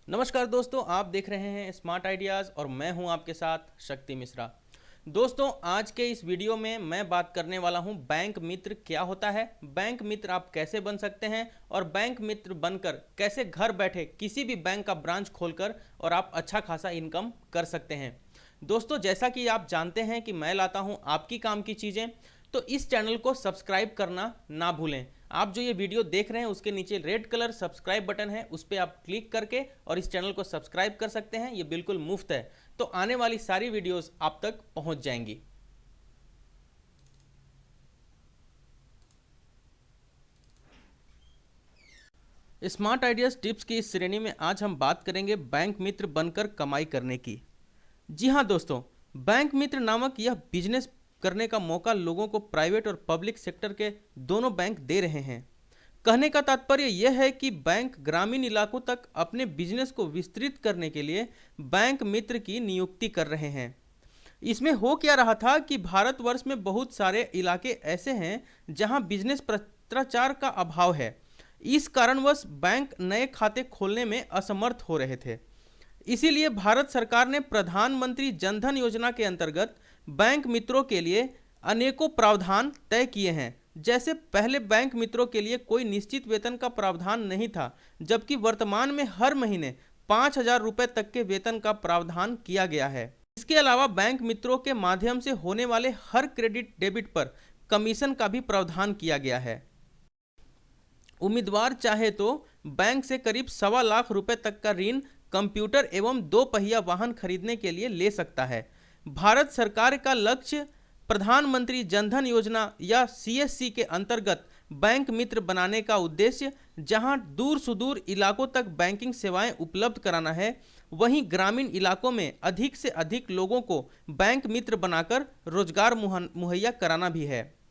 नमस्कार दोस्तों, आप देख रहे हैं स्मार्ट आइडियाज़ और मैं हूं आपके साथ शक्ति मिश्रा। दोस्तों, आज के इस वीडियो में मैं बात करने वाला हूं बैंक मित्र क्या होता है, बैंक मित्र आप कैसे बन सकते हैं और बैंक मित्र बनकर कैसे घर बैठे किसी भी बैंक का ब्रांच खोलकर और आप अच्छा खासा इनकम कर सकते हैं। दोस्तों, जैसा कि आप जानते हैं कि मैं लाता हूं आपकी काम की चीज़ें, तो इस चैनल को सब्सक्राइब करना ना भूलें। आप जो ये वीडियो देख रहे हैं उसके नीचे रेड कलर सब्सक्राइब बटन है, उस पर आप क्लिक करके और इस चैनल को सब्सक्राइब कर सकते हैं। ये बिल्कुल मुफ्त है, तो आने वाली सारी वीडियोस आप तक पहुंच जाएंगी। स्मार्ट आइडियाज टिप्स की इस श्रेणी में आज हम बात करेंगे बैंक मित्र बनकर कमाई करने की। जी हाँ दोस्तों, बैंक मित्र नामक यह बिजनेस करने का मौका लोगों को प्राइवेट और पब्लिक सेक्टर के दोनों बैंक दे रहे हैं। कहने का तात्पर्य यह है कि बैंक ग्रामीण इलाकों तक अपने बिजनेस को विस्तृत करने के लिए बैंक मित्र की नियुक्ति कर रहे हैं। इसमें हो क्या रहा था कि भारतवर्ष में बहुत सारे इलाके ऐसे हैं जहां बिजनेस पत्राचार का अभाव है। इस कारणवश बैंक नए खाते खोलने में असमर्थ हो रहे थे। इसीलिए भारत सरकार ने प्रधानमंत्री जनधन योजना के अंतर्गत बैंक मित्रों के लिए अनेकों प्रावधान तय किए हैं। जैसे पहले बैंक मित्रों के लिए कोई निश्चित वेतन का प्रावधान नहीं था, जबकि वर्तमान में हर महीने 5,000 रुपये तक के वेतन का प्रावधान किया गया है। इसके अलावा बैंक मित्रों के माध्यम से होने वाले हर क्रेडिट डेबिट पर कमीशन का भी प्रावधान किया गया है। उम्मीदवार चाहे तो बैंक से करीब 1.25 लाख रुपए तक का ऋण कंप्यूटर एवं 2 पहिया वाहन खरीदने के लिए ले सकता है। भारत सरकार का लक्ष्य प्रधानमंत्री जनधन योजना या सीएससी के अंतर्गत बैंक मित्र बनाने का उद्देश्य जहां दूर सुदूर इलाकों तक बैंकिंग सेवाएं उपलब्ध कराना है, वहीं ग्रामीण इलाकों में अधिक से अधिक लोगों को बैंक मित्र बनाकर रोजगार मुहैया कराना भी है।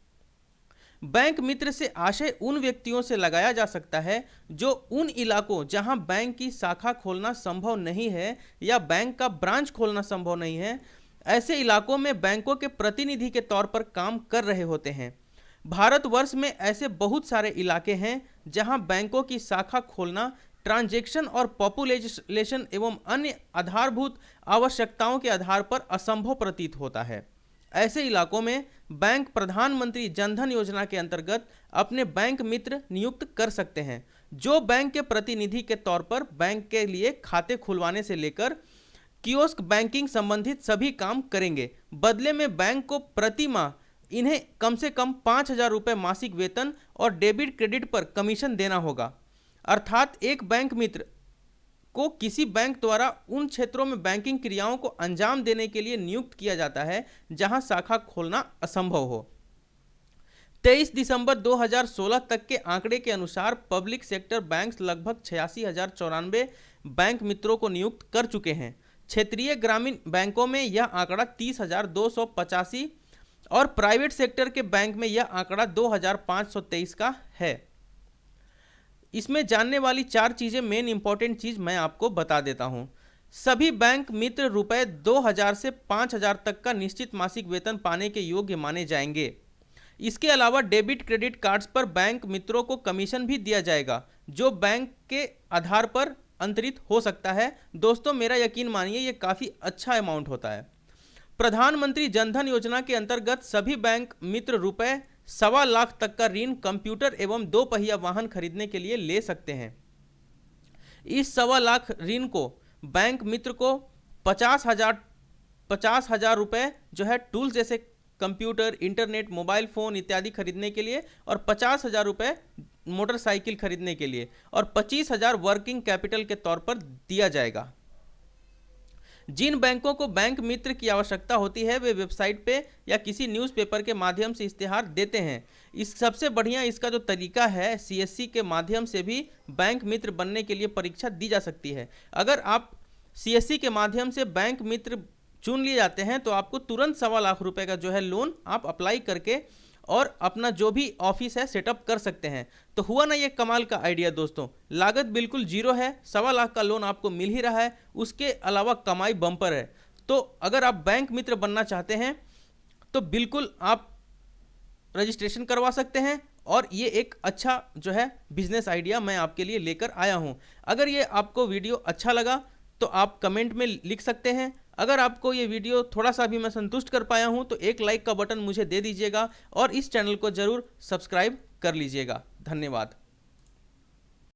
बैंक मित्र से आशय उन व्यक्तियों से लगाया जा सकता है जो उन इलाकों जहां बैंक की शाखा खोलना संभव नहीं है या बैंक का ब्रांच खोलना संभव नहीं है, ऐसे इलाकों में बैंकों के प्रतिनिधि के तौर पर काम कर रहे होते हैं। भारतवर्ष में ऐसे बहुत सारे इलाके हैं जहां बैंकों की शाखा खोलना ट्रांजैक्शन और पॉपुलेशन एवं अन्य आधारभूत आवश्यकताओं के आधार पर असंभव प्रतीत होता है। ऐसे इलाकों में बैंक प्रधानमंत्री जनधन योजना के अंतर्गत अपने बैंक मित्र नियुक्त कर सकते हैं, जो बैंक के प्रतिनिधि के तौर पर बैंक के लिए खाते खुलवाने से लेकर कियोस्क बैंकिंग संबंधित सभी काम करेंगे। बदले में बैंक को प्रति माह इन्हें कम से कम 5,000 रुपये मासिक वेतन और डेबिट क्रेडिट पर कमीशन देना होगा। अर्थात एक बैंक मित्र को किसी बैंक द्वारा उन क्षेत्रों में बैंकिंग क्रियाओं को अंजाम देने के लिए नियुक्त किया जाता है जहां शाखा खोलना असंभव हो। 23 दिसंबर 2016 तक के आंकड़े के अनुसार पब्लिक सेक्टर बैंक्स लगभग 86,094 बैंक मित्रों को नियुक्त कर चुके हैं। क्षेत्रीय ग्रामीण बैंकों में यह आंकड़ा 30,285 और प्राइवेट सेक्टर के बैंक में यह आंकड़ा 2,523 का है। इसमें जानने वाली 4 चीज़ें, मेन इंपॉर्टेंट चीज़ मैं आपको बता देता हूं। सभी बैंक मित्र रुपए 2,000 से 5,000 तक का निश्चित मासिक वेतन पाने के योग्य माने जाएंगे। इसके अलावा डेबिट क्रेडिट कार्ड्स पर बैंक मित्रों को कमीशन भी दिया जाएगा, जो बैंक के आधार पर अंतरित हो सकता है। दोस्तों, मेरा यकीन मानिए ये काफ़ी अच्छा अमाउंट होता है। प्रधानमंत्री जनधन योजना के अंतर्गत सभी बैंक मित्र रुपए 1.25 लाख तक का ऋण कंप्यूटर एवं 2 पहिया वाहन खरीदने के लिए ले सकते हैं। इस 1.25 लाख ऋण को बैंक मित्र को 50,000 रुपए जो है टूल्स जैसे कंप्यूटर, इंटरनेट, मोबाइल फोन इत्यादि खरीदने के लिए और 50,000 रुपए मोटरसाइकिल खरीदने के लिए और 25,000 वर्किंग कैपिटल के तौर पर दिया जाएगा। जिन बैंकों को बैंक मित्र की आवश्यकता होती है वे वेबसाइट पे या किसी न्यूज़पेपर के माध्यम से इश्तेहार देते हैं। इस सबसे बढ़िया इसका जो तरीका है, सीएससी के माध्यम से भी बैंक मित्र बनने के लिए परीक्षा दी जा सकती है। अगर आप सीएससी के माध्यम से बैंक मित्र चुन लिए जाते हैं तो आपको तुरंत 1.25 लाख रुपए का जो है लोन आप अप्लाई करके और अपना जो भी ऑफिस है सेटअप कर सकते हैं। तो हुआ ना ये कमाल का आइडिया दोस्तों। लागत बिल्कुल जीरो है, 1.25 लाख का लोन आपको मिल ही रहा है, उसके अलावा कमाई बम्पर है। तो अगर आप बैंक मित्र बनना चाहते हैं तो बिल्कुल आप रजिस्ट्रेशन करवा सकते हैं और ये एक अच्छा जो है बिजनेस आइडिया मैं आपके लिए लेकर आया हूँ। अगर ये आपको वीडियो अच्छा लगा तो आप कमेंट में लिख सकते हैं। अगर आपको ये वीडियो थोड़ा सा भी मैं संतुष्ट कर पाया हूँ तो एक लाइक का बटन मुझे दे दीजिएगा और इस चैनल को जरूर सब्सक्राइब कर लीजिएगा। धन्यवाद।